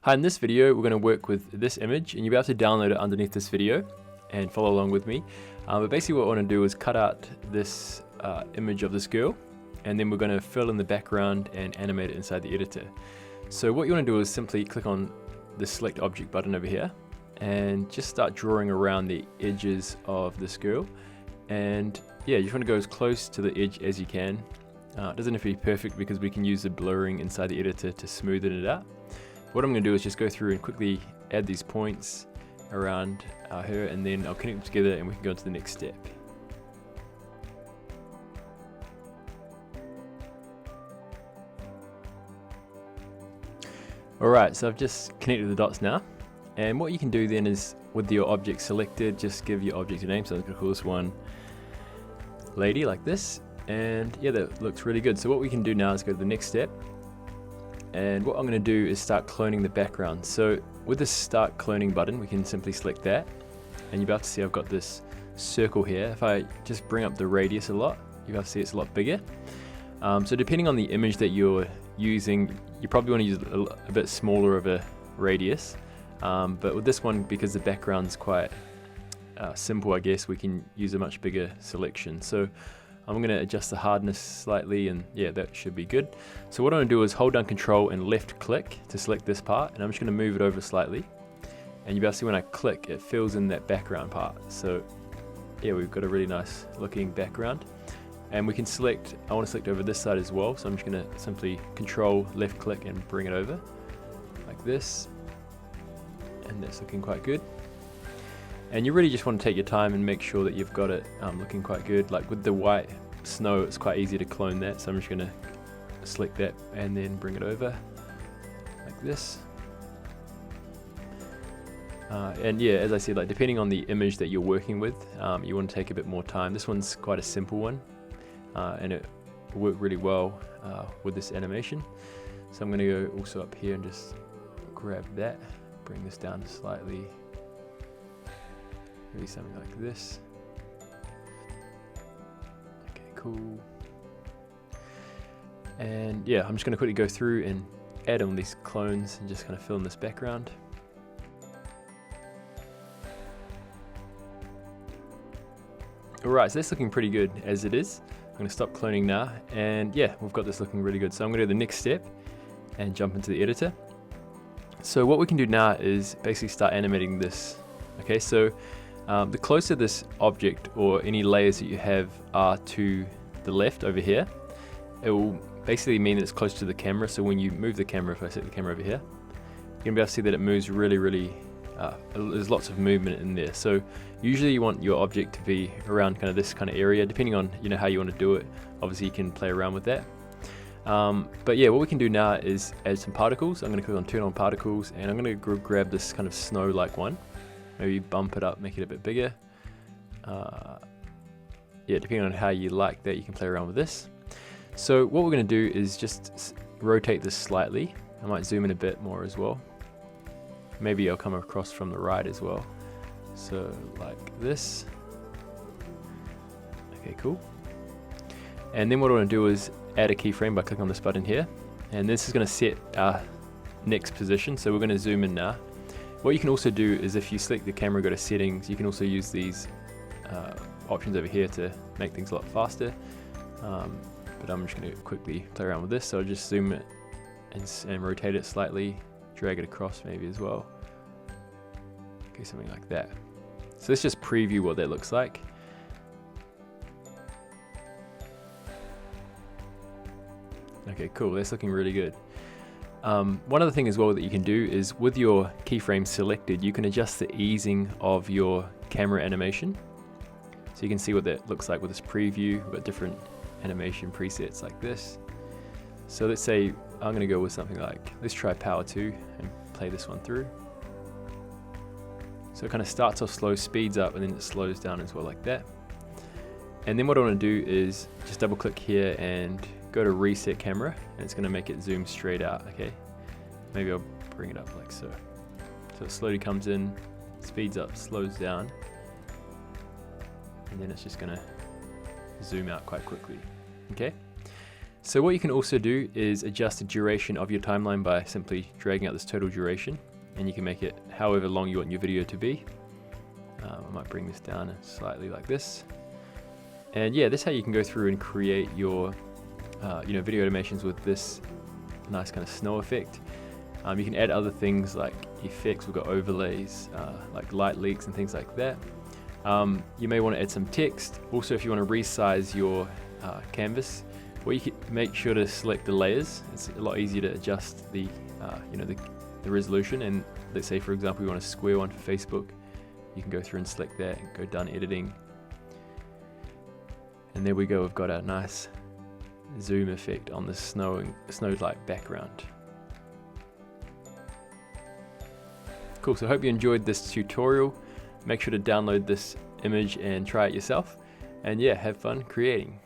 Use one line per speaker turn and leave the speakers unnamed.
Hi, in this video we're going to work with this image, and you'll be able to download it underneath this video and follow along with me. But basically what I want to do is cut out this image of this girl, and then we're going to fill in the background and animate it inside the editor. So what you want to do is simply click on the select object button over here and just start drawing around the edges of this girl. And yeah, you just want to go as close to the edge as you can. It doesn't have to be perfect because we can use the blurring inside the editor to smoothen it out. What I'm going to do is just go through and quickly add these points around her, and then I'll connect them together and we can go to the next step. Alright, so I've just connected the dots now, and what you can do then is with your object selected, just give your object a name. So I'm going to call this one Lady, like this, and yeah, that looks really good. So what we can do now is go to the next step. And what I'm going to do is start cloning the background. So with the start cloning button, we can simply select that, and you're about to see I've got this circle here. If I just bring up the radius a lot, you're about to see it's a lot bigger. So depending on the image that you're using, you probably want to use a bit smaller of a radius. But with this one, because the background's quite simple, I guess, we can use a much bigger selection. So I'm going to adjust the hardness slightly, and yeah, that should be good. So what I'm going to do is hold down Control and left click to select this part, and I'm just going to move it over slightly. And you'll be able to see when I click, it fills in that background part. So yeah, we've got a really nice looking background. And we can select, I want to select over this side as well, so I'm just going to simply Control left click and bring it over like this. And that's looking quite good. And you really just want to take your time and make sure that you've got it looking quite good. Like with the white snow, it's quite easy to clone that, so I'm just going to select that and then bring it over like this. And yeah, as I said, like depending on the image that you're working with, you want to take a bit more time. This one's quite a simple one, and it worked really well with this animation. So I'm going to go also up here and just grab that, bring this down slightly. Maybe something like this. Okay, cool. And yeah, I'm just going to quickly go through and add on these clones and just kind of fill in this background. Alright, so that's looking pretty good as it is. I'm going to stop cloning now, and yeah, we've got this looking really good. So I'm going to do the next step and jump into the editor. So what we can do now is basically start animating this. Okay, so the closer this object or any layers that you have are to the left over here, it will basically mean that it's close to the camera. So when you move the camera, if I set the camera over here, you're going to be able to see that it moves really, there's lots of movement in there. So usually you want your object to be around kind of this kind of area, depending on how you want to do it. Obviously you can play around with that. But yeah, what we can do now is add some particles. I'm going to click on turn on particles, and I'm going to grab this kind of snow-like one. Maybe bump it up, make it a bit bigger. Yeah, depending on how you like that, you can play around with this. So what we're going to do is just rotate this slightly. I might zoom in a bit more as well. Maybe I'll come across from the right as well. So like this. Okay, cool. And then what I want to do is add a keyframe by clicking on this button here. And this is going to set our next position. So we're going to zoom in now. What you can also do is if you select the camera, go to settings, you can also use these options over here to make things a lot faster. But I'm just going to quickly play around with this. So I'll just zoom it and rotate it slightly, drag it across maybe as well. Okay, something like that. So let's just preview what that looks like. Okay, cool, that's looking really good. One other thing as well that you can do is with your keyframe selected, you can adjust the easing of your camera animation. So you can see what that looks like with this preview. We've got different animation presets like this. So let's say I'm going to go with something like, let's try Power 2 and play this one through. So it kind of starts off slow, speeds up, and then it slows down as well like that. And then what I want to do is just double click here and go to reset camera, and it's going to make it zoom straight out. Okay, maybe I'll bring it up like so. So it slowly comes in, speeds up, slows down, and then it's just going to zoom out quite quickly. Okay, So what you can also do is adjust the duration of your timeline by simply dragging out this total duration, and you can make it however long you want your video to be. I might bring this down slightly like this. And yeah, this is how you can go through and create your video animations with this nice kind of snow effect. You can add other things like effects. We've got overlays, like light leaks and things like that. You may want to add some text. Also, if you want to resize your canvas, well, you can make sure to select the layers. It's a lot easier to adjust the resolution. And let's say, for example, we want a square one for Facebook. You can go through and select that and go done editing. And there we go. We've got a nice zoom effect on the snow-like background. Cool. So I hope you enjoyed this tutorial. Make sure to download this image and try it yourself. And yeah, have fun creating.